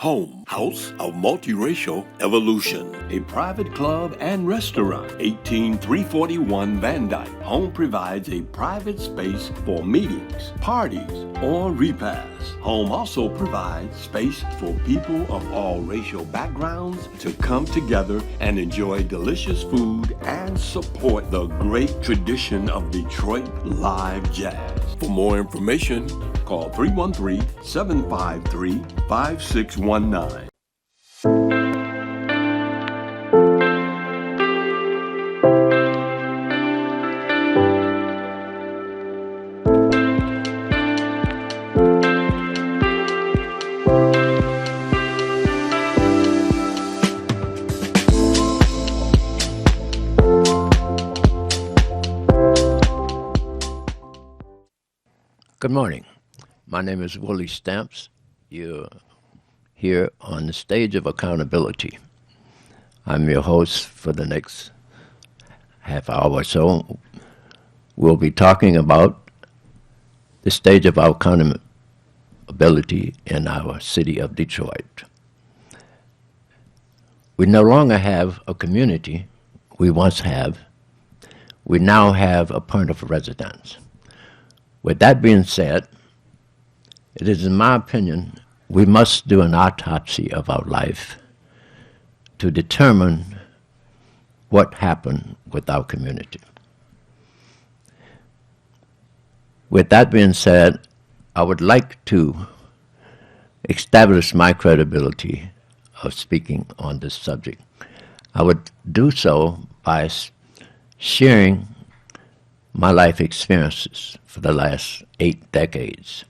Home, house of multiracial evolution. A private club and restaurant. 18341 Van Dyke. Home provides a private space for meetings, parties, or repasts. Home also provides space for people of all racial backgrounds to come together and enjoy delicious food and support the great tradition of Detroit live jazz. For more information, call 313-753-5619. Good morning. My name is Willie Stamps. You're here on the stage of accountability. I'm your host for the next half hour or so. We'll be talking about the stage of our accountability in our city of Detroit. We no longer have a community we once have. We now have a point of residence. With that being said, it is in my opinion, we must do an autopsy of our life to determine what happened with our community. With that being said, I would like to establish my credibility of speaking on this subject. I would do so by sharing my life experiences for the last 8 decades.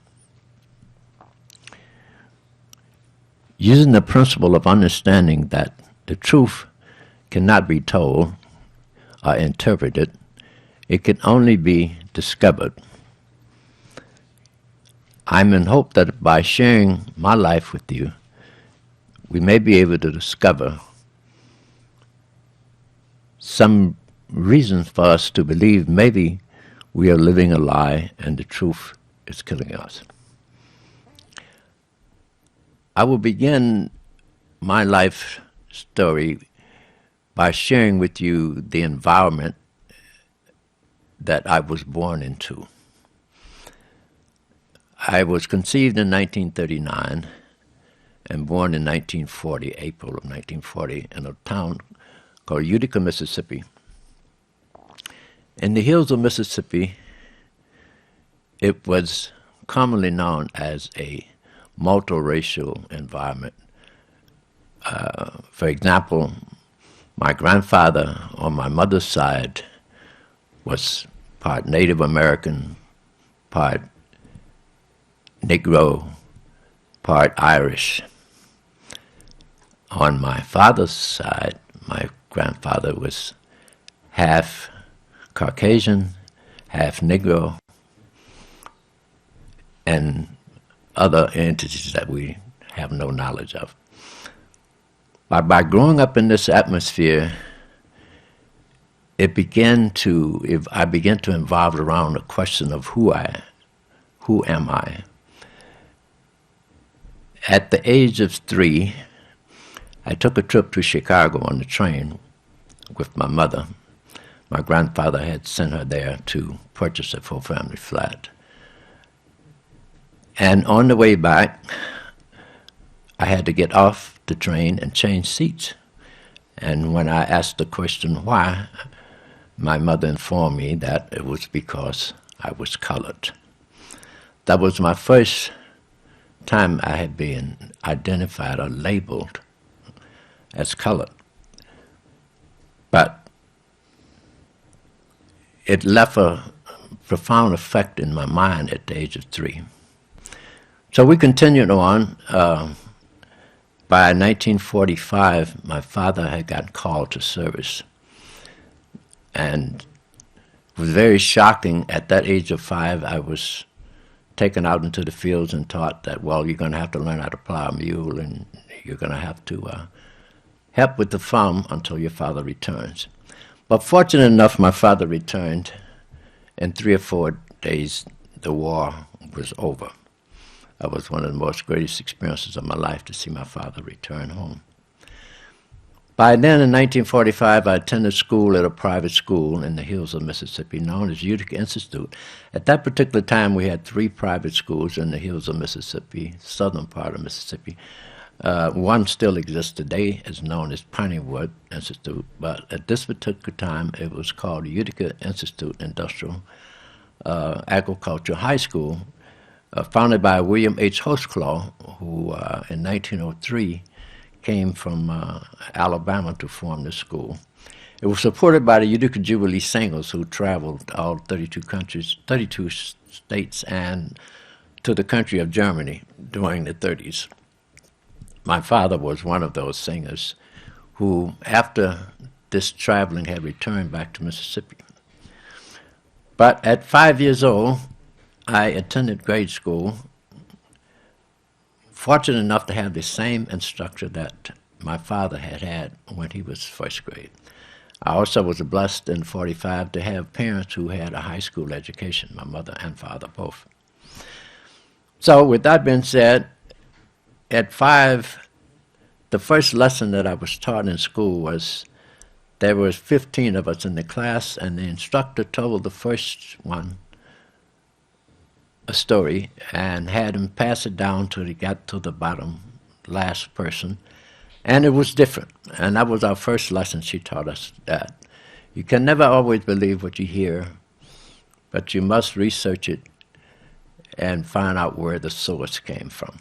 Using the principle of understanding that the truth cannot be told or interpreted, it can only be discovered. I'm in hope that by sharing my life with you, we may be able to discover some reasons for us to believe maybe we are living a lie and the truth is killing us. I will begin my life story by sharing with you the environment that I was born into. I was conceived in 1939 and born in 1940, April of 1940, in a town called Utica, Mississippi. In the hills of Mississippi, it was commonly known as a multiracial environment. For example, my grandfather on my mother's side was part Native American, part Negro, part Irish. On my father's side, my grandfather was half Caucasian, half Negro, and other entities that we have no knowledge of. But by growing up in this atmosphere, I began to involve around the question of who am I? At the age of 3, I took a trip to Chicago on the train with my mother. My grandfather had sent her there to purchase a 4-family flat. And on the way back, I had to get off the train and change seats. And when I asked the question why, my mother informed me that it was because I was colored. That was my first time I had been identified or labeled as colored. But it left a profound effect in my mind at the age of 3. So we continued on. By 1945, my father had gotten called to service. And it was very shocking. At that age of 5, I was taken out into the fields and taught that, well, you're going to have to learn how to plow a mule and you're going to have to help with the farm until your father returns. But fortunate enough, my father returned. In 3 or 4 days, the war was over. That was one of the most greatest experiences of my life, to see my father return home. By then, in 1945, I attended school at a private school in the hills of Mississippi known as Utica Institute. At that particular time, we had 3 private schools in the hills of Mississippi, southern part of Mississippi. One still exists today, is known as Pineywood Institute, but at this particular time, it was called Utica Institute Industrial Agricultural High School, founded by William H. Hostclaw, who in 1903 came from Alabama to form this school. It was supported by the Utica Jubilee Singers, who traveled all 32 countries, 32 states, and to the country of Germany during the 30s. My father was one of those singers who, after this traveling, had returned back to Mississippi. But at 5 years old, I attended grade school, fortunate enough to have the same instructor that my father had when he was first grade. I also was blessed in 45 to have parents who had a high school education, my mother and father both. So with that being said, at 5, the first lesson that I was taught in school was there was 15 of us in the class, and the instructor told the first one a story and had him pass it down till he got to the bottom, last person. And it was different. And that was our first lesson. She taught us that you can never always believe what you hear, but you must research it and find out where the source came from.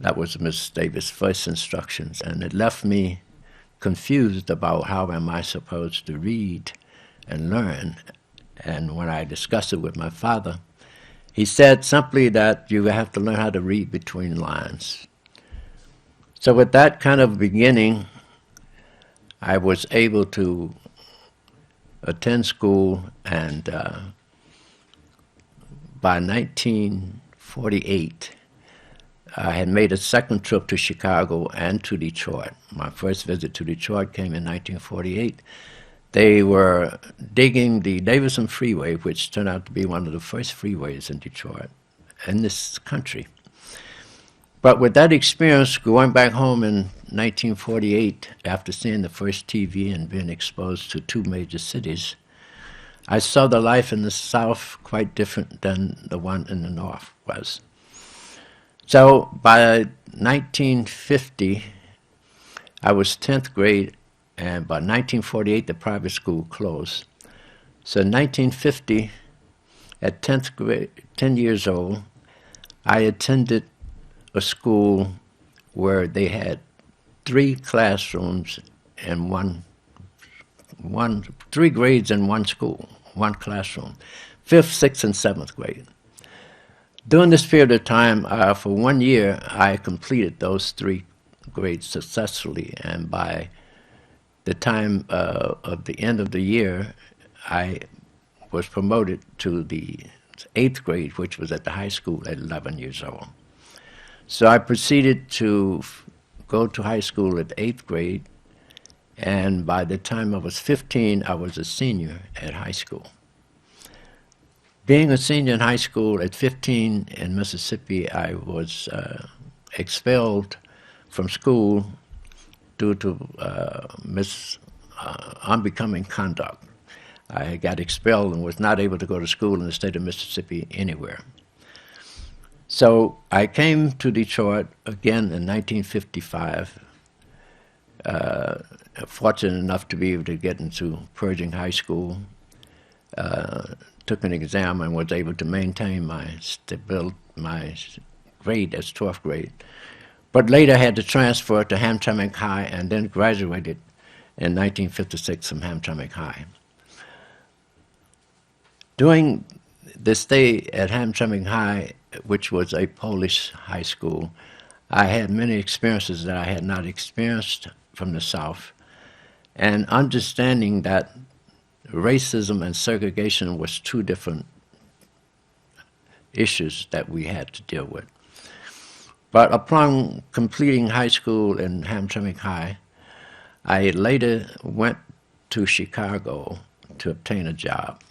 That was Miss Davis' first instructions, and it left me confused about how am I supposed to read and learn. And when I discussed it with my father, he said simply that you have to learn how to read between lines. So with that kind of beginning, I was able to attend school, and by 1948, I had made a second trip to Chicago and to Detroit. My first visit to Detroit came in 1948. They were digging the Davison Freeway, which turned out to be one of the first freeways in Detroit, in this country. But with that experience, going back home in 1948, after seeing the first TV and being exposed to 2 major cities, I saw the life in the South quite different than the one in the North was. So by 1950, I was 10th grade, and by 1948, the private school closed. So in 1950, at 10th grade, 10 years old, I attended a school where they had 3 classrooms and 3 grades in one school, 1 classroom, 5th, 6th, and 7th grade. During this period of time, for 1 year, I completed those 3 grades successfully, and by the time of the end of the year, I was promoted to the 8th grade, which was at the high school at 11 years old. So I proceeded to go to high school at 8th grade, and by the time I was 15, I was a senior at high school. Being a senior in high school at 15 in Mississippi, I was expelled from school due to unbecoming conduct. I got expelled and was not able to go to school in the state of Mississippi anywhere. So I came to Detroit again in 1955, fortunate enough to be able to get into Pershing High School, took an exam and was able to maintain my grade as 12th grade. But later had to transfer to Hamtramck High and then graduated in 1956 from Hamtramck High. During the stay at Hamtramck High, which was a Polish high school, I had many experiences that I had not experienced from the South, and understanding that racism and segregation was 2 different issues that we had to deal with. But upon completing high school in Hamtramck High, I later went to Chicago to obtain a job.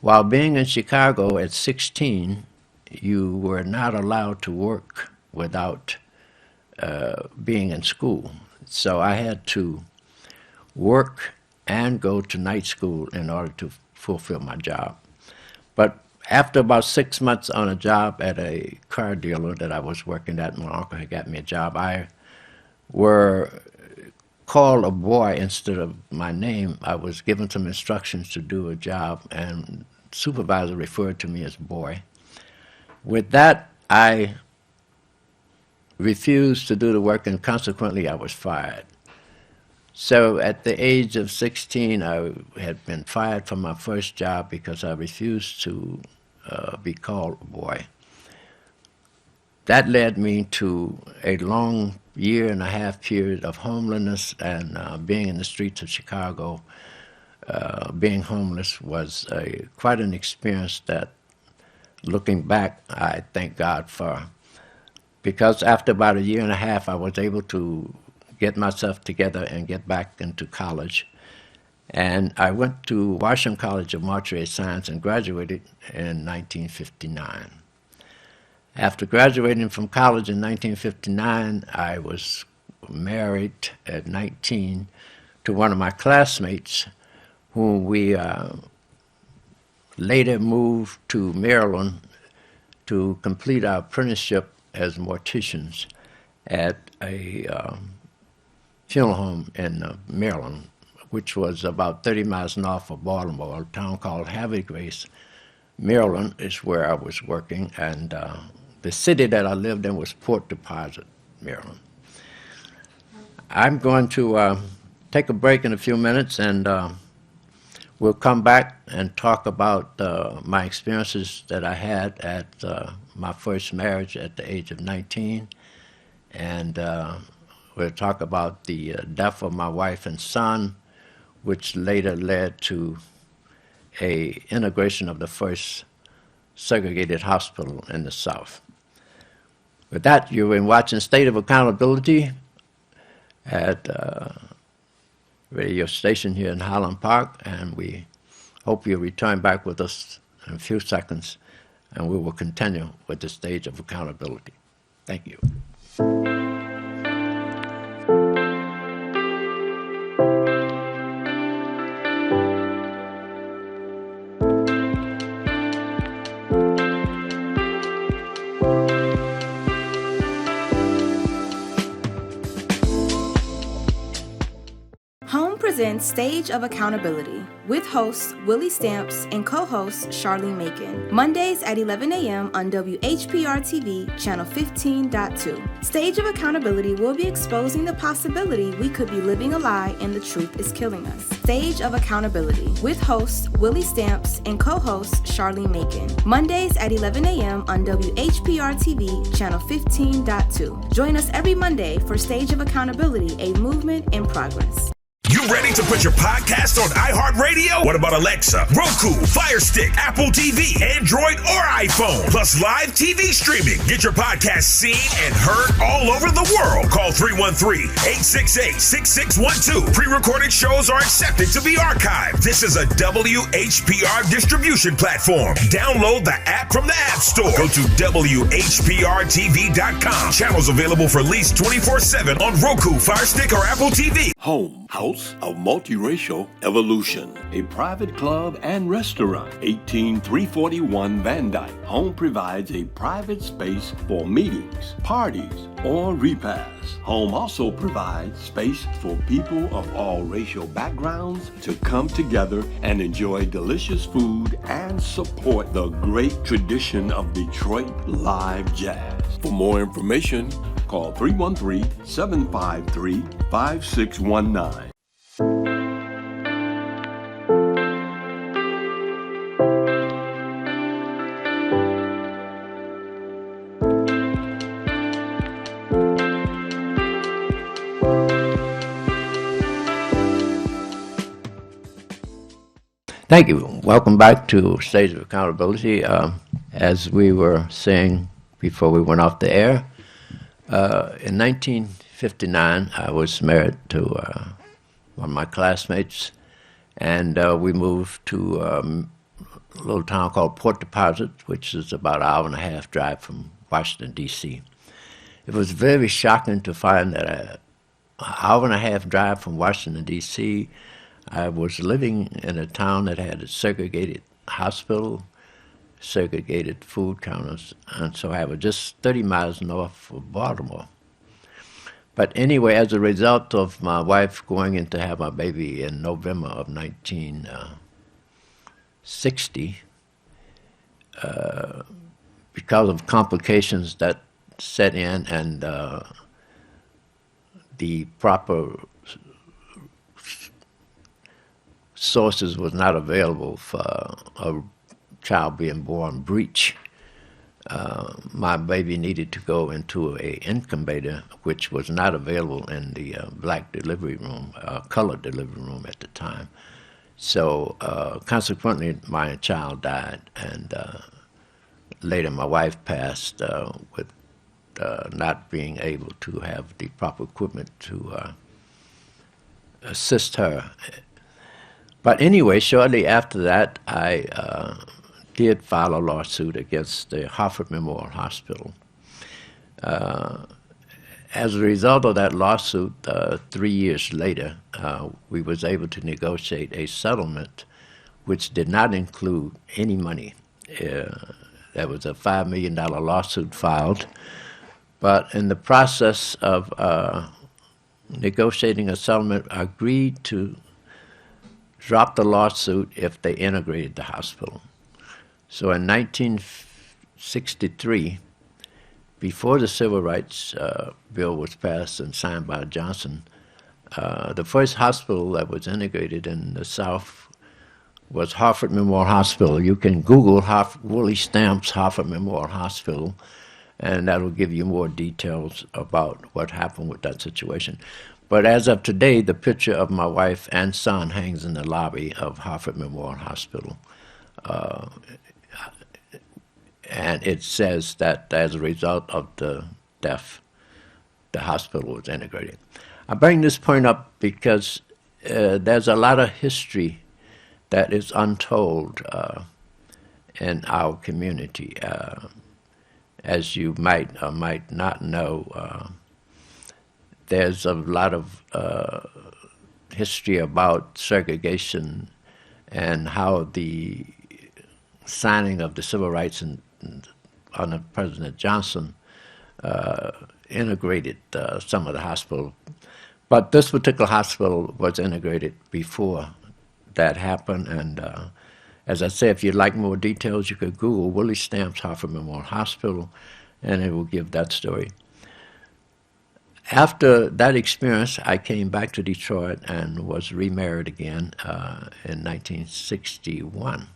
While being in Chicago at 16, you were not allowed to work without being in school. So I had to work and go to night school in order to fulfill my job. But after about 6 months on a job at a car dealer that I was working at, my uncle had got me a job, I were called a boy instead of my name. I was given some instructions to do a job, and supervisor referred to me as boy. With that, I refused to do the work, and consequently I was fired. So at the age of 16, I had been fired from my first job because I refused to be called a boy. That led me to a long 1.5 year period of homelessness and being in the streets of Chicago. Being homeless was quite an experience that, looking back, I thank God for. Because after about 1.5 years, I was able to get myself together and get back into college. And I went to Washington College of Mortuary Science and graduated in 1959. After graduating from college in 1959, I was married at 19 to one of my classmates, whom we later moved to Maryland to complete our apprenticeship as morticians at a funeral home in Maryland, which was about 30 miles north of Baltimore, a town called Havre de Grace. Maryland is where I was working, and the city that I lived in was Port Deposit, Maryland. I'm going to take a break in a few minutes, and we'll come back and talk about my experiences that I had at my first marriage at the age of 19. And we'll talk about the death of my wife and son, which later led to a integration of the first segregated hospital in the South. With that, you've been watching State of Accountability at radio station here in Highland Park, and we hope you'll return back with us in a few seconds, and we will continue with the Stage of Accountability. Thank you. Presents Stage of Accountability with host Willie Stamps and co-host Charlene Macon. Mondays at 11 a.m. on WHPR-TV, channel 15.2. Stage of Accountability will be exposing the possibility we could be living a lie and the truth is killing us. Stage of Accountability with host Willie Stamps and co-host Charlene Macon. Mondays at 11 a.m. on WHPR-TV, channel 15.2. Join us every Monday for Stage of Accountability, a movement in progress. You ready to put your podcast on iHeartRadio? What about Alexa, Roku, Fire Stick, Apple TV, Android, or iPhone? Plus live TV streaming. Get your podcast seen and heard all over the world. Call 313-868-6612. Pre-recorded shows are accepted to be archived. This is a WHPR distribution platform. Download the app from the App Store. Go to WHPRTV.com. Channels available for lease 24/7 on Roku, Fire Stick, or Apple TV. Home, House of Multiracial Evolution, a private club and restaurant, 18341 Van Dyke. Home provides a private space for meetings, parties, or repasts. Home also provides space for people of all racial backgrounds to come together and enjoy delicious food and support the great tradition of Detroit live jazz. For more information, call 313-753-5619. Thank you. Welcome back to Stage of Accountability. As we were saying before we went off the air, in 1959, I was married to one of my classmates, and we moved to little town called Port Deposit, which is about an hour and a half drive from Washington, D.C. It was very shocking to find that an hour and a half drive from Washington, D.C., I was living in a town that had a segregated hospital, segregated food counters, and so I was just 30 miles north of Baltimore. But anyway, as a result of my wife going in to have my baby in November of 1960, because of complications that set in and the proper sources was not available for a child being born breech, my baby needed to go into an incubator, which was not available in the black delivery room, colored delivery room at the time. So consequently, my child died, and later my wife passed with not being able to have the proper equipment to assist her. But anyway, shortly after that, I did file a lawsuit against the Hartford Memorial Hospital. As a result of that lawsuit, 3 years later, we was able to negotiate a settlement which did not include any money. There was a $5 million lawsuit filed, but in the process of negotiating a settlement, I agreed to drop the lawsuit if they integrated the hospital. So in 1963, before the Civil Rights Bill was passed and signed by Johnson, the first hospital that was integrated in the South was Hartford Memorial Hospital. You can Google Willie Stamps Hartford Memorial Hospital, and that will give you more details about what happened with that situation. But as of today, the picture of my wife and son hangs in the lobby of Hartford Memorial Hospital. And it says that as a result of the death, the hospital was integrated. I bring this point up because there's a lot of history that is untold in our community. As you might or might not know, there's a lot of history about segregation and how the signing of the Civil Rights under President Johnson integrated some of the hospital. But this particular hospital was integrated before that happened. And as I say, if you'd like more details, you could Google Willie Stamps Hartford Memorial Hospital, and it will give that story. After that experience, I came back to Detroit and was remarried again in 1961.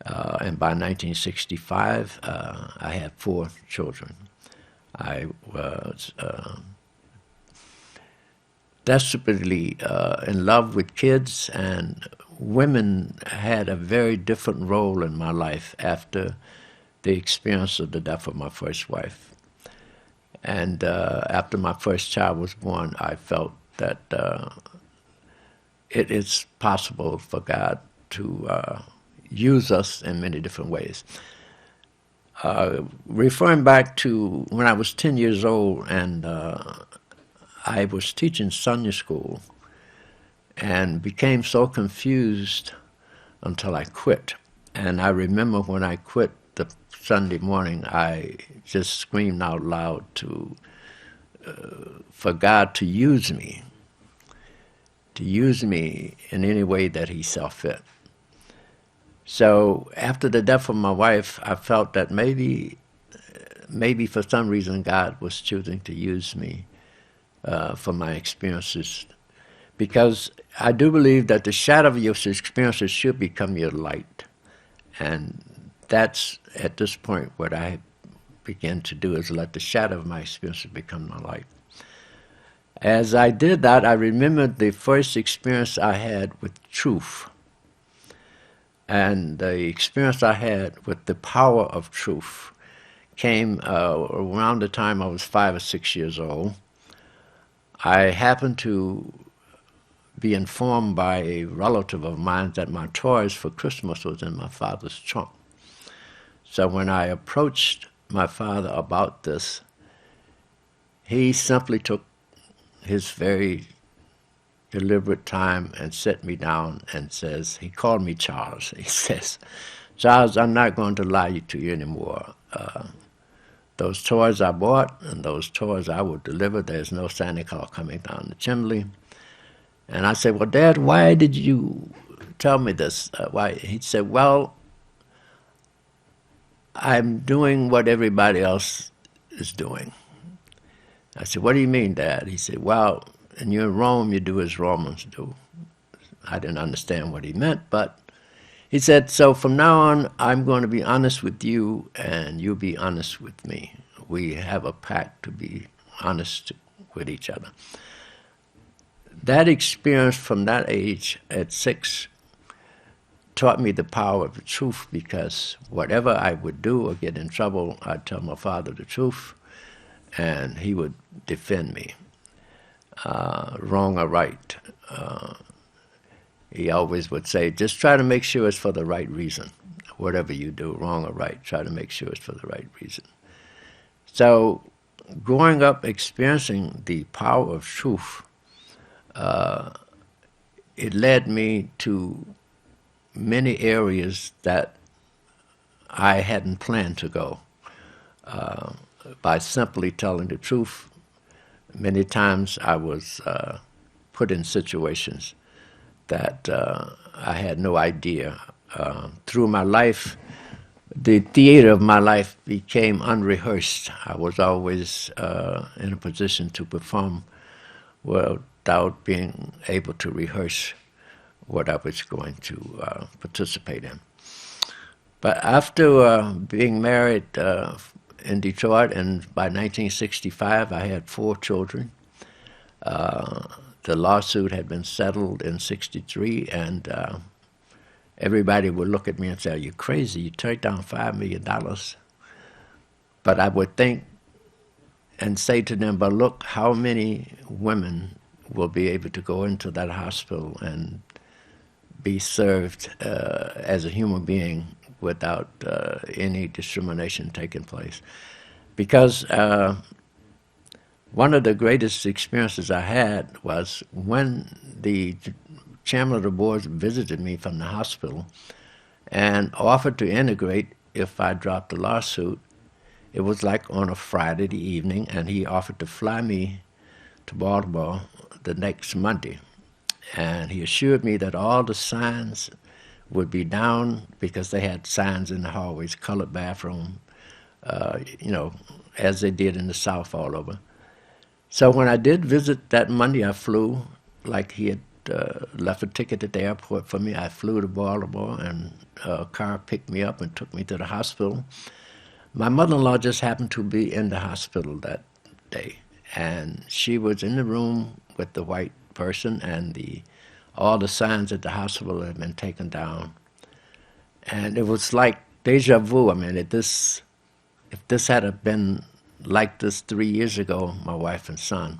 And by 1965, I had 4 children. I was desperately in love with kids, and women had a very different role in my life after the experience of the death of my first wife. And after my first child was born, I felt that it is possible for God to use us in many different ways. Referring back to when I was 10 years old, and I was teaching Sunday school and became so confused until I quit. And I remember when I quit the Sunday morning, I just screamed out loud for God to use me in any way that he saw fit. So after the death of my wife, I felt that maybe for some reason God was choosing to use me for my experiences, because I do believe that the shadow of your experiences should become your light. And that's, at this point, what I began to do, is let the shadow of my experiences become my light. As I did that, I remembered the first experience I had with truth, and the experience I had with the power of truth came around the time I was 5 or 6 years old. I happened to be informed by a relative of mine that my toys for Christmas was in my father's trunk. So when I approached my father about this, he simply took his very deliberate time and set me down and says, he called me Charles. He says, Charles, I'm not going to lie to you anymore. Those toys I bought and those toys I will deliver, there's no Santa Claus coming down the chimney. And I said, well, Dad, why did you tell me this? Why? He said, well, I'm doing what everybody else is doing. I said, what do you mean, Dad? He said, well, and you're in Rome, you do as Romans do. I didn't understand what he meant, but he said, so from now on, I'm going to be honest with you, and you'll be honest with me. We have a pact to be honest with each other. That experience from that age, at 6, taught me the power of the truth, because whatever I would do or get in trouble, I'd tell my father the truth, and he would defend me. Wrong or right. He always would say, just try to make sure it's for the right reason. Whatever you do, wrong or right, try to make sure it's for the right reason. So growing up experiencing the power of truth, it led me to many areas that I hadn't planned to go. By simply telling the truth, many times I was put in situations that I had no idea. Through my life, the theater of my life became unrehearsed. I was always in a position to perform without being able to rehearse what I was going to participate in. But after being married in Detroit, and by 1965 I had 4 children. The lawsuit had been settled in 1963, and everybody would look at me and say, are you crazy? You turned down $5 million. But I would think and say to them, but look, how many women will be able to go into that hospital and be served as a human being without any discrimination taking place. Because one of the greatest experiences I had was when the chairman of the board visited me from the hospital and offered to integrate if I dropped the lawsuit. It was like on a Friday evening, and he offered to fly me to Baltimore the next Monday. And he assured me that all the signs would be down, because they had signs in the hallways, colored bathroom, as they did in the South all over. So when I did visit that Monday, I flew, like he had left a ticket at the airport for me. I flew to Baltimore, and a car picked me up and took me to the hospital. My mother-in-law just happened to be in the hospital that day, and she was in the room with the white person, and all the signs at the hospital had been taken down. And it was like deja vu. I mean, if this had been like this 3 years ago, my wife and son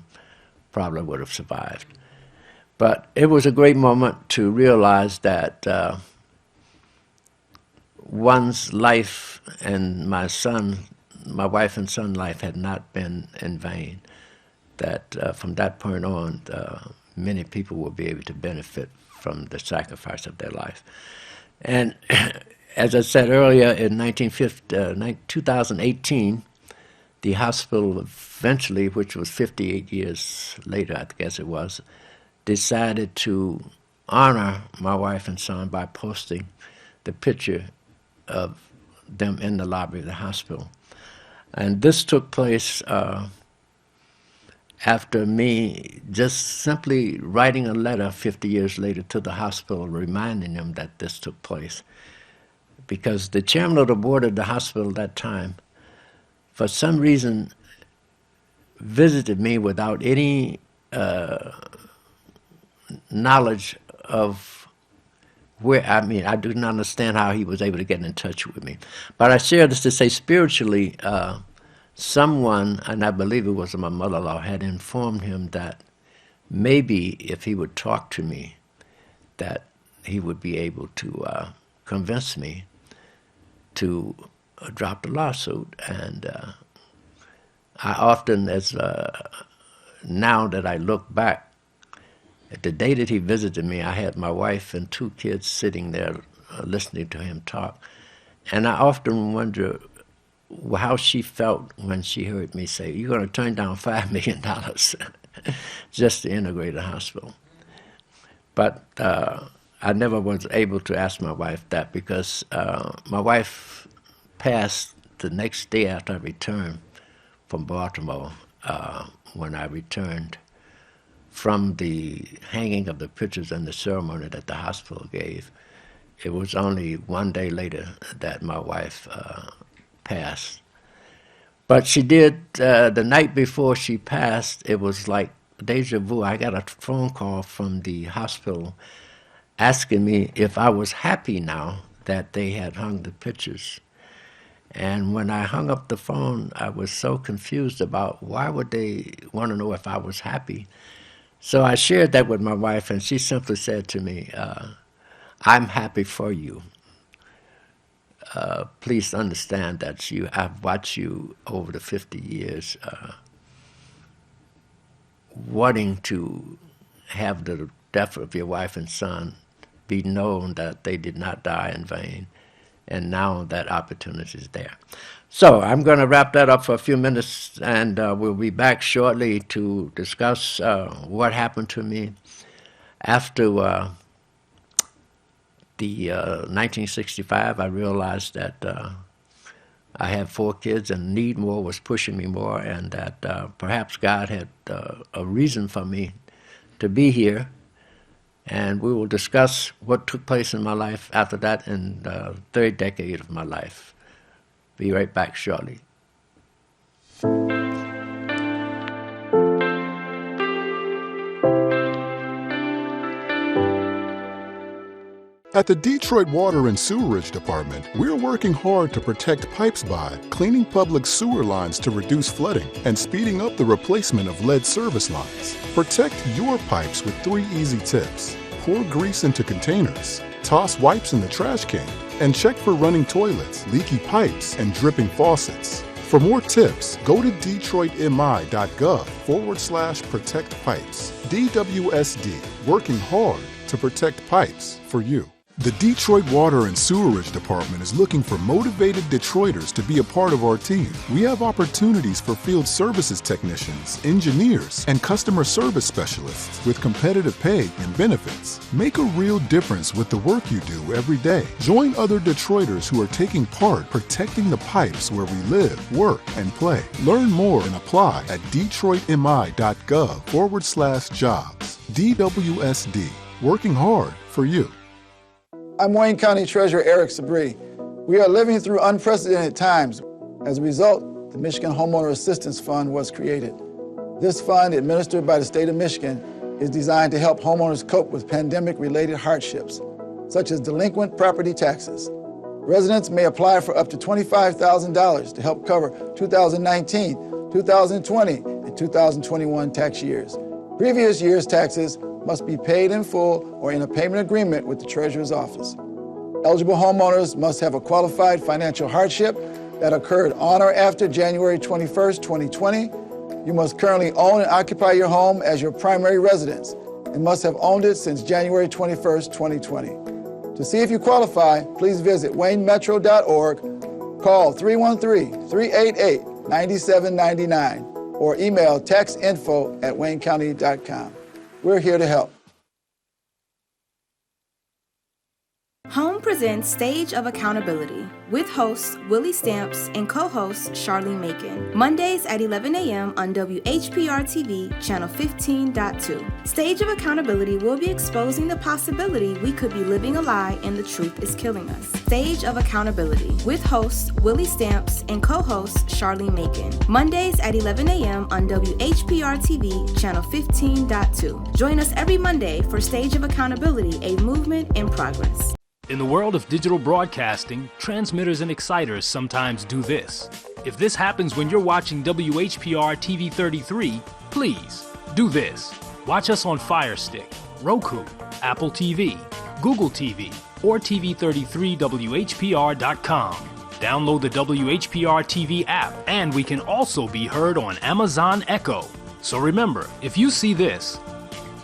probably would have survived. But it was a great moment to realize that one's life and my wife and son life had not been in vain. That from that point on, many people will be able to benefit from the sacrifice of their life. And as I said earlier, in 2018, the hospital eventually, which was 58 years later, I guess it was, decided to honor my wife and son by posting the picture of them in the lobby of the hospital. And this took place after me just simply writing a letter 50 years later to the hospital reminding them that this took place. Because the chairman of the board of the hospital at that time, for some reason, visited me without any knowledge of I do not understand how he was able to get in touch with me. But I share this to say spiritually, someone, and I believe it was my mother-in-law, had informed him that maybe if he would talk to me, that he would be able to convince me to drop the lawsuit. And I often, now that I look back, at the day that he visited me, I had my wife and 2 kids sitting there listening to him talk. And I often wonder how she felt when she heard me say, "You're going to turn down $5 million just to integrate a hospital." But I never was able to ask my wife that, because my wife passed the next day after I returned from Baltimore, when I returned from the hanging of the pictures and the ceremony that the hospital gave. It was only 1 day later that my wife passed. But she did, the night before she passed, it was like deja vu. I got a phone call from the hospital asking me if I was happy now that they had hung the pictures. And when I hung up the phone, I was so confused about why would they want to know if I was happy. So I shared that with my wife, and she simply said to me, "I'm happy for you. Please understand that I've watched you over the 50 years wanting to have the death of your wife and son be known that they did not die in vain, and now that opportunity is there." So I'm going to wrap that up for a few minutes, and we'll be back shortly to discuss what happened to me after the 1965. I realized that I had 4 kids and need more was pushing me more, and that perhaps God had a reason for me to be here. And we will discuss what took place in my life after that in the 3rd decade of my life. Be right back shortly. At the Detroit Water and Sewerage Department, we're working hard to protect pipes by cleaning public sewer lines to reduce flooding and speeding up the replacement of lead service lines. Protect your pipes with 3 easy tips. Pour grease into containers, toss wipes in the trash can, and check for running toilets, leaky pipes, and dripping faucets. For more tips, go to detroitmi.gov/protect pipes. DWSD, working hard to protect pipes for you. The Detroit Water and Sewerage Department is looking for motivated Detroiters to be a part of our team. We have opportunities for field services technicians, engineers, and customer service specialists with competitive pay and benefits. Make a real difference with the work you do every day. Join other Detroiters who are taking part protecting the pipes where we live, work, and play. Learn more and apply at detroitmi.gov/jobs. DWSD, working hard for you. I'm Wayne County Treasurer Eric Sabree. We are living through unprecedented times. As a result, the Michigan Homeowner Assistance Fund was created. This fund, administered by the state of Michigan, is designed to help homeowners cope with pandemic-related hardships, such as delinquent property taxes. Residents may apply for up to $25,000 to help cover 2019, 2020, and 2021 tax years. Previous year's taxes must be paid in full or in a payment agreement with the Treasurer's Office. Eligible homeowners must have a qualified financial hardship that occurred on or after January 21st, 2020. You must currently own and occupy your home as your primary residence and must have owned it since January 21st, 2020. To see if you qualify, please visit waynemetro.org, call 313-388-9799, or email textinfo@waynecounty.com. We're here to help. Home presents Stage of Accountability with hosts Willie Stamps and co-host Charlene Macon. Mondays at 11 a.m. on WHPR-TV, channel 15.2. Stage of Accountability will be exposing the possibility we could be living a lie and the truth is killing us. Stage of Accountability with hosts Willie Stamps and co-host Charlene Macon. Mondays at 11 a.m. on WHPR-TV, channel 15.2. Join us every Monday for Stage of Accountability, a movement in progress. In the world of digital broadcasting, transmitters and exciters sometimes do this. If this happens when you're watching WHPR TV 33, please do this. Watch us on Fire Stick, Roku, Apple TV, Google TV, or TV33WHPR.com. Download the WHPR TV app, and we can also be heard on Amazon Echo. So remember, if you see this,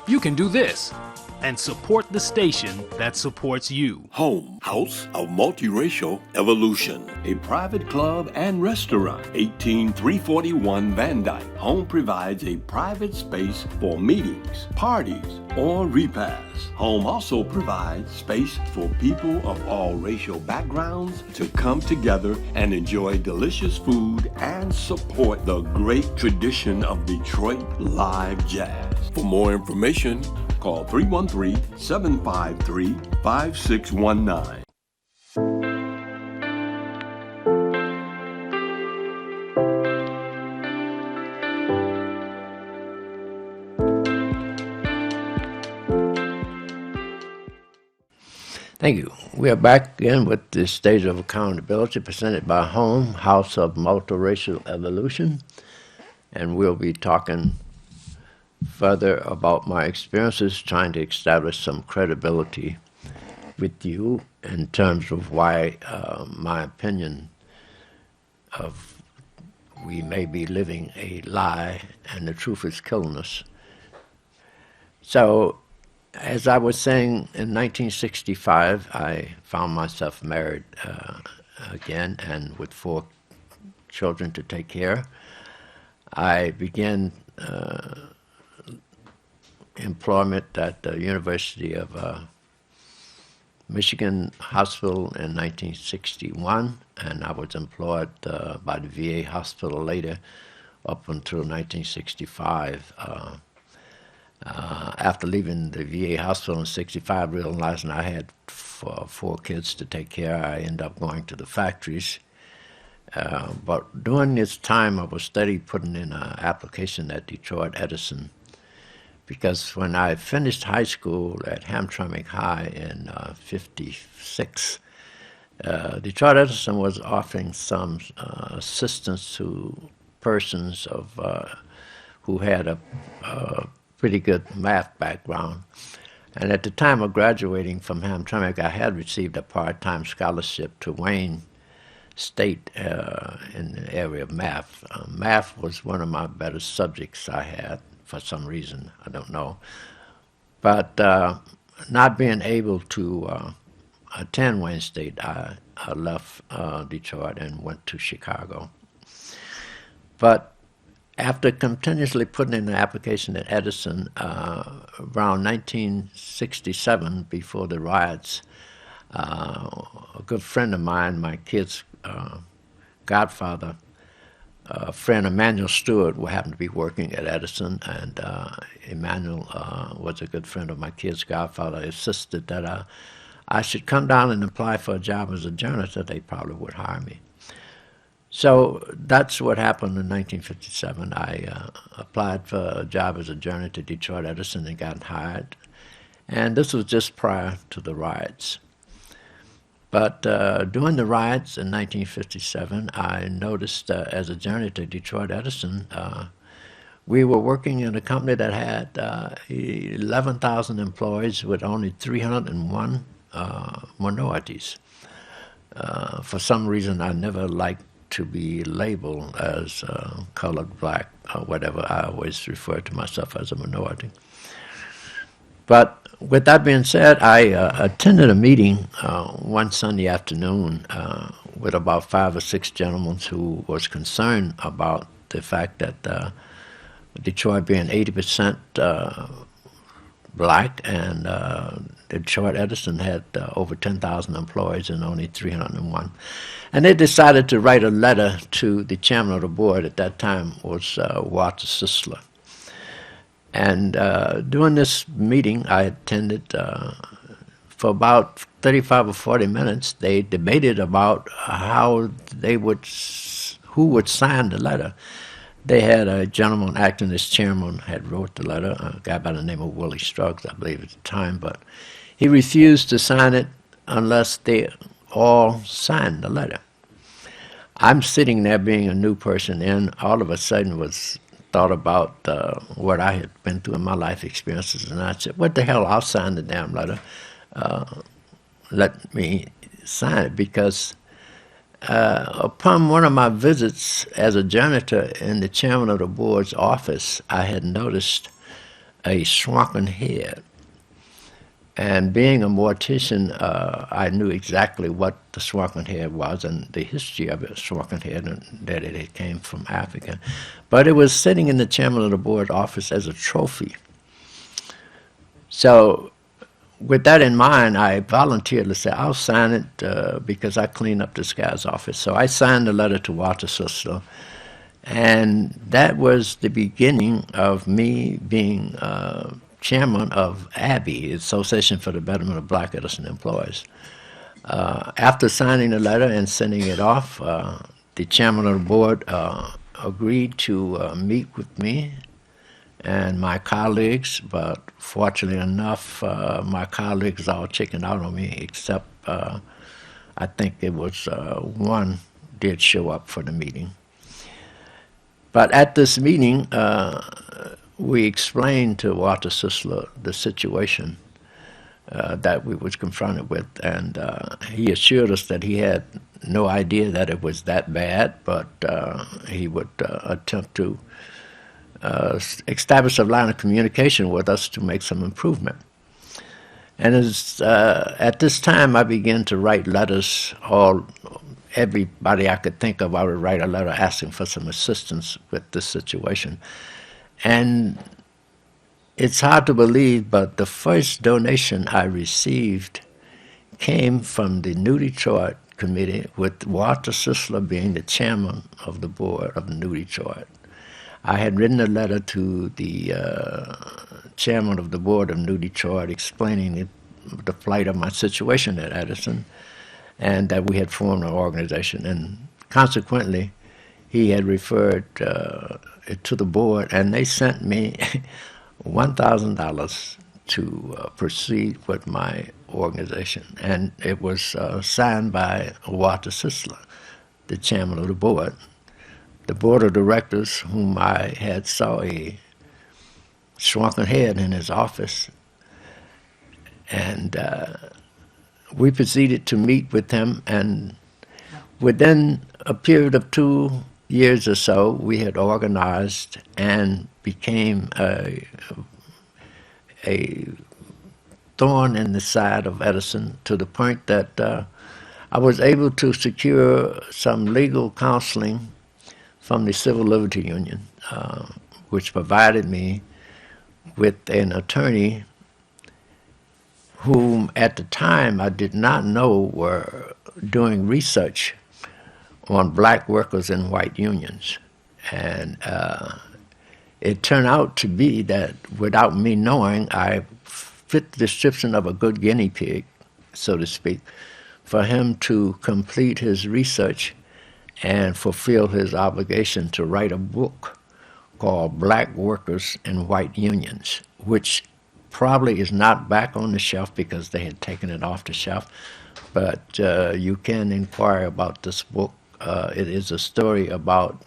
you can do this and support the station that supports you. Home, House of Multiracial Evolution, a private club and restaurant, 18341 Van Dyke. Home provides a private space for meetings, parties, or repasts. Home also provides space for people of all racial backgrounds to come together and enjoy delicious food and support the great tradition of Detroit live jazz. For more information, call 313-753-5619. Thank you. We are back again with the Stage of Accountability presented by Home, House of Multiracial Evolution. And we'll be talking further about my experiences trying to establish some credibility with you in terms of why my opinion of we may be living a lie and the truth is killing us. So, as I was saying, in 1965, I found myself married again and with 4 children to take care. I began employment at the University of Michigan Hospital in 1961, and I was employed by the VA hospital later up until 1965. After leaving the VA hospital in 65, realizing I had 4 kids to take care of, I ended up going to the factories. But during this time, I was steady putting in an application at Detroit Edison, because when I finished high school at Hamtramck High in 56, Detroit Edison was offering some assistance to persons of who had a pretty good math background. And at the time of graduating from Hamtramck, I had received a part-time scholarship to Wayne State in the area of math. Math was one of my better subjects I had for some reason, I don't know. But not being able to attend Wayne State, I left Detroit and went to Chicago. But after continuously putting in an application at Edison, around 1967, before the riots, a good friend of mine, my kid's godfather, a friend, Emmanuel Stewart, who happened to be working at Edison, and Emmanuel was a good friend of my kid's godfather, insisted that I should come down and apply for a job as a janitor. They probably would hire me. So that's what happened in 1957. I applied for a job as a janitor at Detroit Edison and got hired. And this was just prior to the riots. But during the riots in 1957, I noticed as a janitor at Detroit Edison, we were working in a company that had 11,000 employees with only 301 minorities. For some reason, I never liked to be labeled as colored, black, or whatever. I always refer to myself as a minority. But with that being said, I attended a meeting one Sunday afternoon with about 5 or 6 gentlemen who was concerned about the fact that Detroit being 80% black, and Detroit Edison had over 10,000 employees and only 301. And they decided to write a letter to the chairman of the board at that time was Walter Sisler. And during this meeting I attended for about 35 or 40 minutes. They debated about who would sign the letter. They had a gentleman acting as chairman had wrote the letter, a guy by the name of Willie Struggs, I believe at the time, but he refused to sign it unless they all signed the letter. I'm sitting there being a new person, and all of a sudden was thought about what I had been through in my life experiences, and I said, what the hell, I'll sign the damn letter. Let me sign it, because upon one of my visits as a janitor in the chairman of the board's office, I had noticed a shrunken head. And being a mortician, I knew exactly what the shrunken head was and the history of it, shrunken head, and that it came from Africa. But it was sitting in the chairman of the board office as a trophy. So with that in mind, I volunteered to say, I'll sign it because I clean up this guy's office. So I signed the letter to Walter Sisler, and that was the beginning of me being chairman of ABBE, Association for the Betterment of Black Edison Employees. After signing the letter and sending it off, the chairman of the board agreed to meet with me and my colleagues, but fortunately enough, my colleagues all chickened out on me, except I think it was one did show up for the meeting. But at this meeting, we explained to Walter Sisler the situation that we was confronted with, and he assured us that he had no idea that it was that bad, but he would attempt to establish a line of communication with us to make some improvement. And at this time, I began to write letters. Everybody I could think of, I would write a letter asking for some assistance with this situation. And it's hard to believe, but the first donation I received came from the New Detroit Committee, with Walter Sisler being the chairman of the board of New Detroit. I had written a letter to the chairman of the board of New Detroit explaining the plight of my situation at Edison, and that we had formed an organization. And consequently, he had referred it to the board, and they sent me $1,000 to proceed with my organization. And it was signed by Walter Sisler, the chairman of the board. The board of directors, whom I had saw a shrunken head in his office, and we proceeded to meet with him, and within a period of 2 years or so, we had organized and became a thorn in the side of Edison, to the point that I was able to secure some legal counseling from the Civil Liberty Union, which provided me with an attorney whom at the time I did not know were doing research on black workers in white unions. And it turned out to be that, without me knowing, I fit the description of a good guinea pig, so to speak, for him to complete his research and fulfill his obligation to write a book called Black Workers in White Unions, which probably is not back on the shelf because they had taken it off the shelf, but you can inquire about this book. It is a story about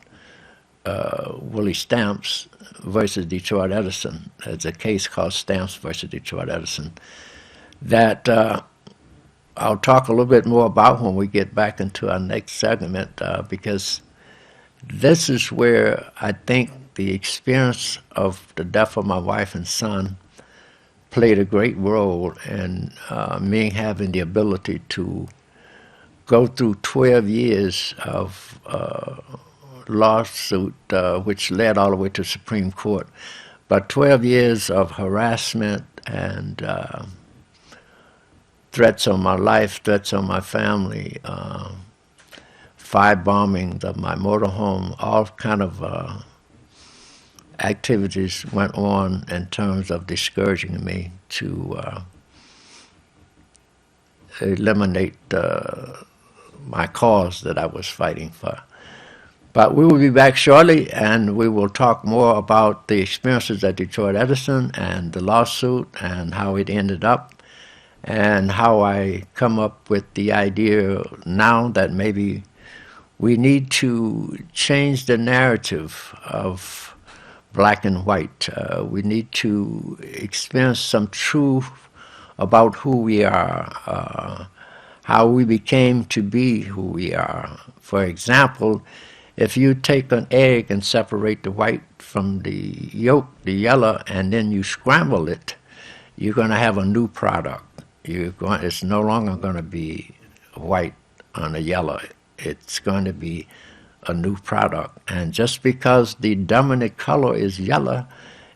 Willie Stamps versus Detroit Edison. It's a case called Stamps versus Detroit Edison that I'll talk a little bit more about when we get back into our next segment, because this is where I think the experience of the death of my wife and son played a great role in me having the ability to go through 12 years of lawsuit, which led all the way to Supreme Court, but 12 years of harassment and threats on my life, threats on my family, firebombing of my motorhome, all kind of activities went on in terms of discouraging me to eliminate my cause that I was fighting for. But we will be back shortly, and we will talk more about the experiences at Detroit Edison and the lawsuit and how it ended up, and how I come up with the idea now that maybe we need to change the narrative of black and white. We need to experience some truth about who we are, how we became to be who we are. For example, if you take an egg and separate the white from the yolk, the yellow, and then you scramble it, you're going to have a new product. It's no longer going to be white on a yellow. It's going to be a new product. And just because the dominant color is yellow,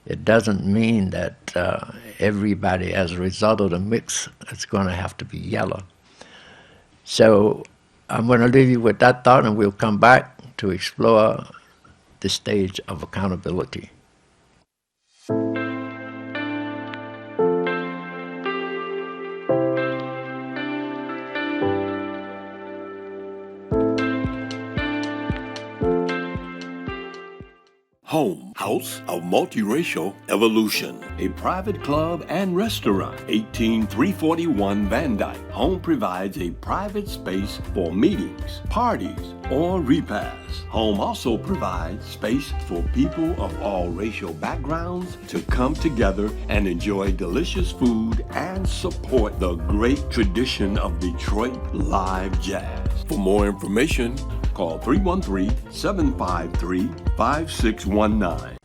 it doesn't mean that everybody, as a result of the mix, is going to have to be yellow. So I'm going to leave you with that thought, and we'll come back to explore the stage of accountability. Home, House of Multiracial Evolution, a private club and restaurant, 18341 Van Dyke. Home provides a private space for meetings, parties, or repasts. Home also provides space for people of all racial backgrounds to come together and enjoy delicious food and support the great tradition of Detroit live jazz. For more information, call 313-753-5619.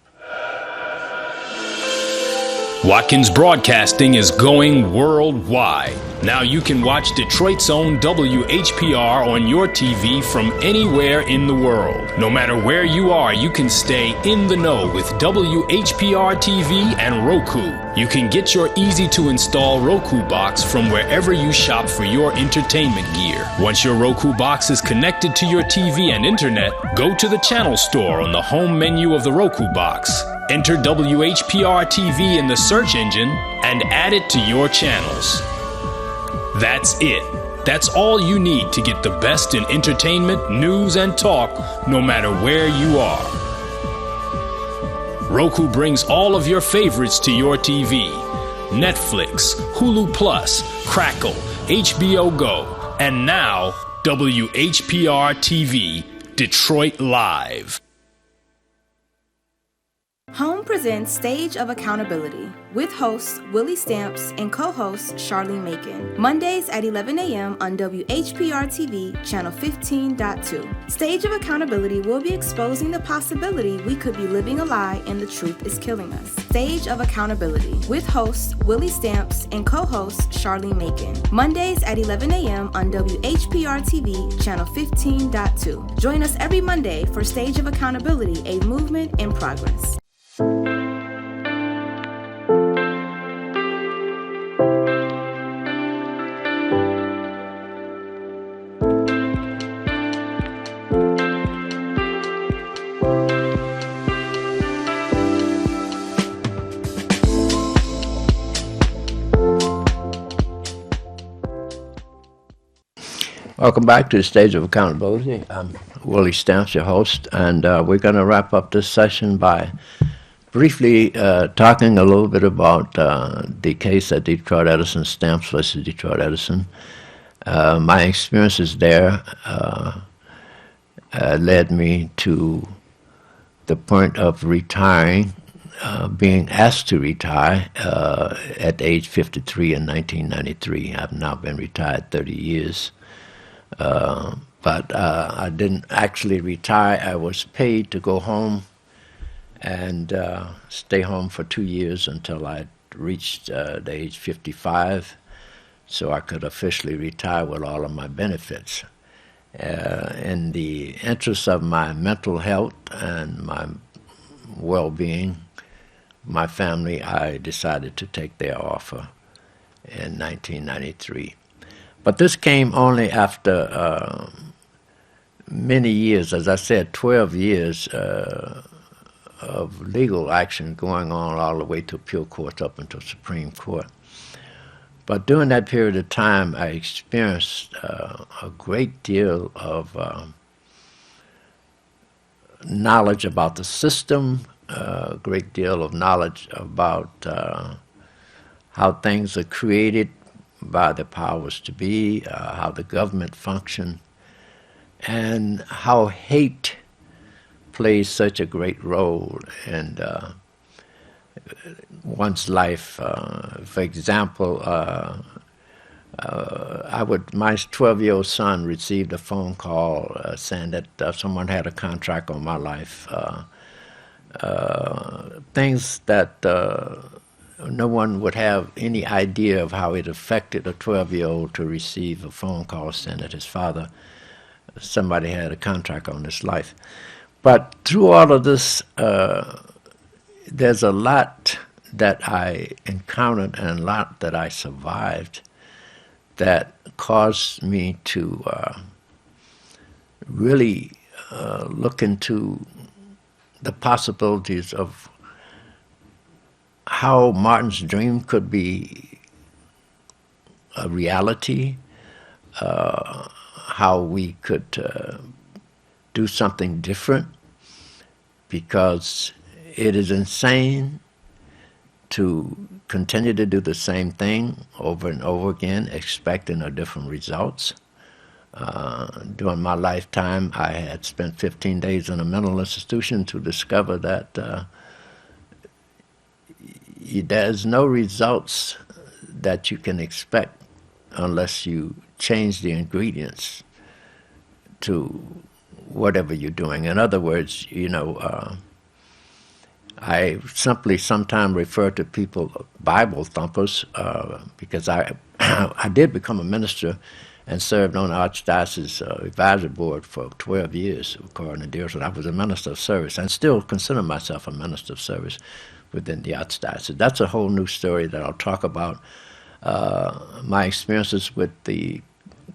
Watkins Broadcasting is going worldwide. Now you can watch Detroit's own WHPR on your TV from anywhere in the world. No matter where you are, you can stay in the know with WHPR TV and Roku. You can get your easy-to-install Roku box from wherever you shop for your entertainment gear. Once your Roku box is connected to your TV and internet, go to the channel store on the home menu of the Roku box. Enter WHPR TV in the search engine and add it to your channels. That's it. That's all you need to get the best in entertainment, news, and talk, no matter where you are. Roku brings all of your favorites to your TV. Netflix, Hulu Plus, Crackle, HBO Go, and now WHPR TV, Detroit Live. Home presents Stage of Accountability with hosts Willie Stamps and co-host Charlene Macon. Mondays at 11 a.m. on WHPR TV, channel 15.2. Stage of Accountability will be exposing the possibility we could be living a lie and the truth is killing us. Stage of Accountability with hosts Willie Stamps and co-host Charlene Macon. Mondays at 11 a.m. on WHPR TV, channel 15.2. Join us every Monday for Stage of Accountability, a movement in progress. Welcome back to the Stage of Accountability. I'm Willie Stamps, your host, and we're going to wrap up this session by briefly talking a little bit about the case at Detroit Edison, Stamps versus Detroit Edison. My experiences there led me to the point of retiring, being asked to retire at age 53 in 1993. I've now been retired 30 years. But I didn't actually retire. I was paid to go home and stay home for 2 years until I reached the age 55, so I could officially retire with all of my benefits. In the interest of my mental health and my well-being, my family, I decided to take their offer in 1993. But this came only after many years, as I said, 12 years of legal action going on all the way to appeal courts up until Supreme Court. But during that period of time, I experienced a great deal of knowledge about the system, a great deal of knowledge about how things are created by the powers to be, how the government function, and how hate plays such a great role in one's life. For example, my 12-year-old son received a phone call saying that someone had a contract on my life. Things that no one would have any idea of how it affected a 12-year-old to receive a phone call saying that his father, somebody had a contract on his life. But through all of this, there's a lot that I encountered and a lot that I survived that caused me to really look into the possibilities of how Martin's dream could be a reality, how we could do something different, because it is insane to continue to do the same thing over and over again, expecting a different results. During my lifetime, I had spent 15 days in a mental institution to discover that there's no results that you can expect unless you change the ingredients to whatever you're doing. In other words, I simply sometimes refer to people Bible thumpers because I did become a minister and served on the Archdiocese Advisory Board for 12 years, according to Dearson. I was a minister of service and still consider myself a minister of service within the Archdiocese. That's a whole new story that I'll talk about. My experiences with the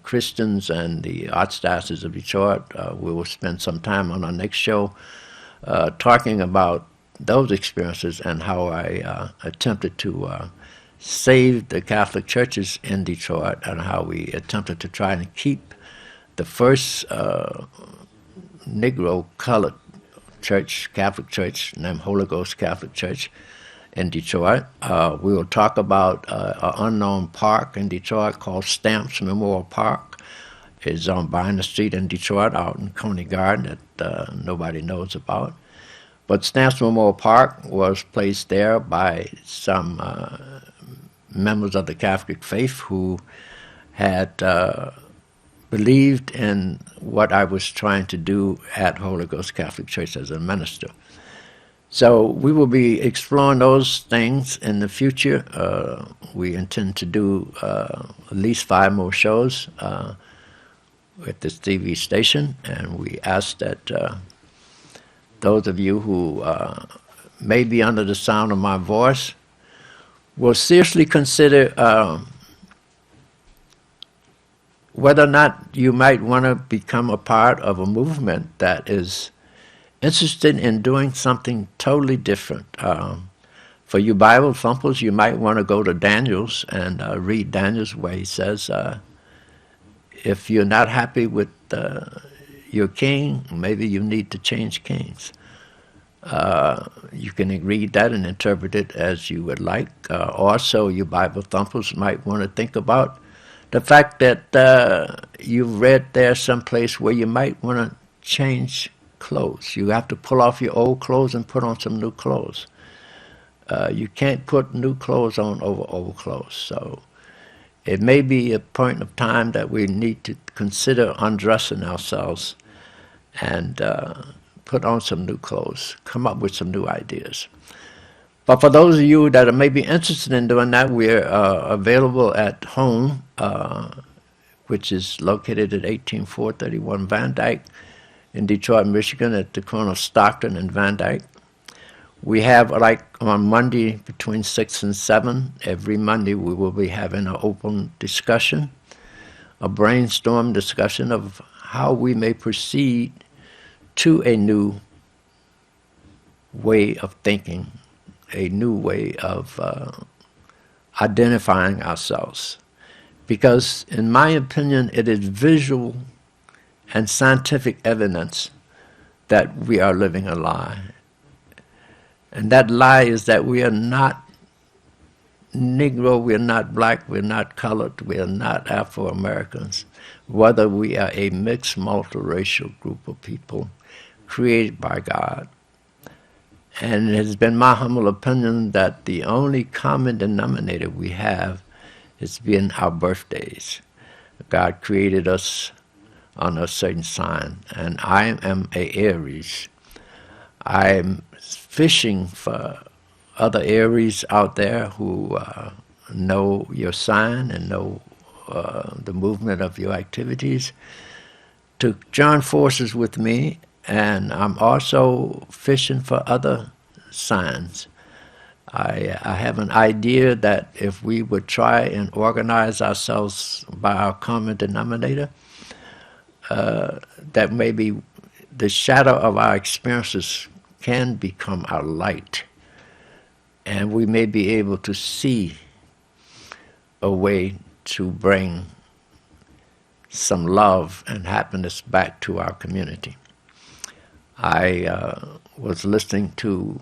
Christians and the Archdiocese of Detroit. We will spend some time on our next show talking about those experiences and how I attempted to save the Catholic churches in Detroit and how we attempted to try and keep the first Negro colored church, Catholic church, named Holy Ghost Catholic Church in Detroit. We will talk about an unknown park in Detroit called Stamps Memorial Park. It's on Bynum Street in Detroit, out in Coney Garden, that nobody knows about. But Stamps Memorial Park was placed there by some members of the Catholic faith who had believed in what I was trying to do at Holy Ghost Catholic Church as a minister. So we will be exploring those things in the future. We intend to do at least 5 more shows at this TV station, and we ask that those of you who may be under the sound of my voice will seriously consider whether or not you might want to become a part of a movement that is interested in doing something totally different. For you Bible thumpers, you might want to go to Daniel's and read Daniel's where he says, if you're not happy with your king, maybe you need to change kings. You can read that and interpret it as you would like. Also, you Bible thumpers might want to think about the fact that you've read there someplace where you might want to change clothes. You have to pull off your old clothes and put on some new clothes. You can't put new clothes on over old clothes. So it may be a point of time that we need to consider undressing ourselves and put on some new clothes, come up with some new ideas. But for those of you that are maybe interested in doing that, we're available at home, which is located at 18431 Van Dyke in Detroit, Michigan, at the corner of Stockton and Van Dyke. We have, like on Monday between 6 and 7, every Monday we will be having an open discussion, a brainstorm discussion of how we may proceed to a new way of thinking, a new way of identifying ourselves. Because in my opinion, it is visual and scientific evidence that we are living a lie. And that lie is that we are not Negro, we are not black, we are not colored, we are not Afro-Americans. Whether we are a mixed multiracial group of people created by God. And it has been my humble opinion that the only common denominator we have has been our birthdays. God created us on a certain sign, and I am a Aries. I'm fishing for other Aries out there who know your sign and know the movement of your activities to join forces with me. And I'm also fishing for other signs. I have an idea that if we would try and organize ourselves by our common denominator, that maybe the shadow of our experiences can become our light, and we may be able to see a way to bring some love and happiness back to our community. I was listening to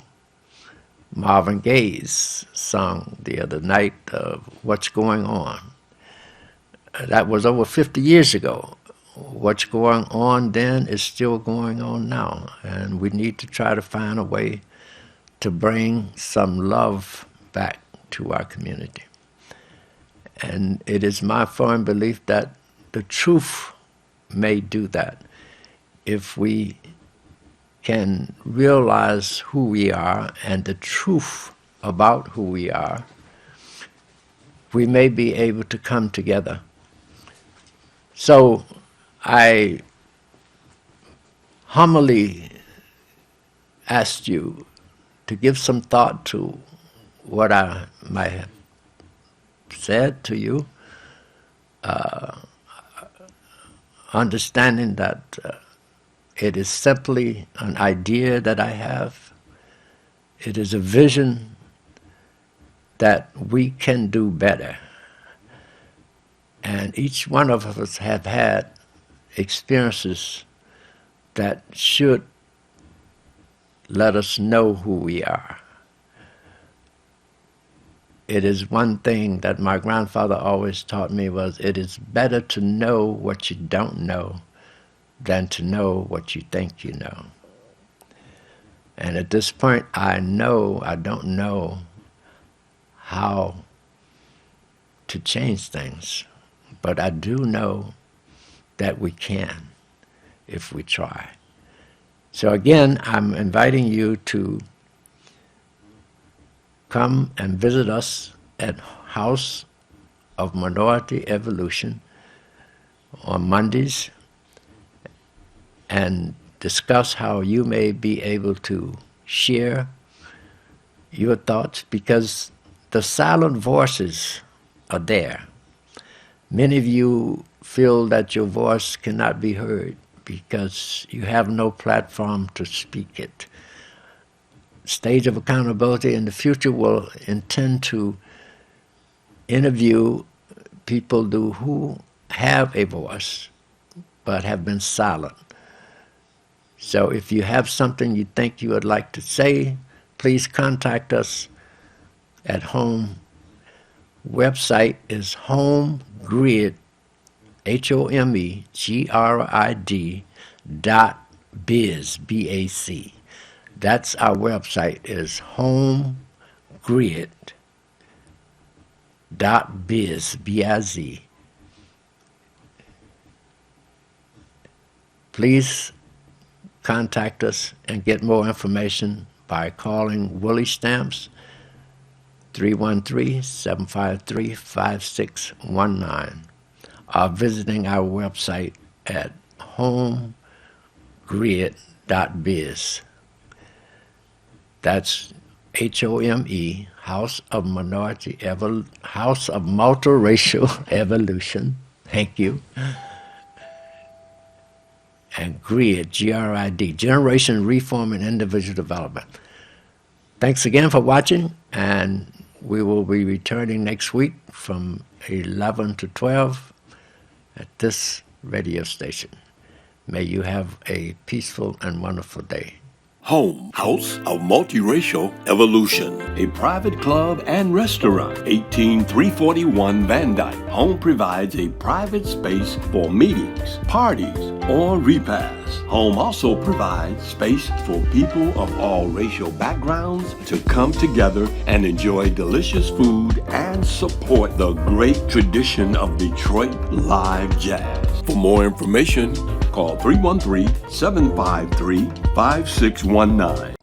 Marvin Gaye's song the other night, What's Going On. That was over 50 years ago. What's going on then is still going on now, and we need to try to find a way to bring some love back to our community. And it is my firm belief that the truth may do that if we can realize who we are and the truth about who we are. We may be able to come together. So I humbly asked you to give some thought to what I might have said to you, understanding that it is simply an idea that I have. It is a vision that we can do better. And each one of us have had experiences that should let us know who we are. It is one thing that my grandfather always taught me was, it is better to know what you don't know than to know what you think you know. And at this point, I know I don't know how to change things, but I do know that we can if we try. So again, I'm inviting you to come and visit us at House of Minority Evolution on Mondays and discuss how you may be able to share your thoughts, because the silent voices are there. Many of you feel that your voice cannot be heard because you have no platform to speak it. Stage of Accountability in the future will intend to interview people who have a voice but have been silent. So if you have something you think you would like to say, please contact us at home. Website is HomeGrid, HomeGrid.biz, B-A-C. That's our website, is HomeGrid.biz, B-I-Z. Please contact us and get more information by calling Willie Stamps, 313-753-5619, or visiting our website at homegrid.biz. That's HOME, House of Multiracial Evolution. Thank you. And GRID, G-R-I-D, Generation Reform and Individual Development. Thanks again for watching, and we will be returning next week from 11 to 12 at this radio station. May you have a peaceful and wonderful day. Home, House of Multiracial Evolution, a private club and restaurant, 18341 Van Dyke. Home provides a private space for meetings, parties, or repasts. Home also provides space for people of all racial backgrounds to come together and enjoy delicious food and support the great tradition of Detroit live jazz. For more information, call 313-753-5619.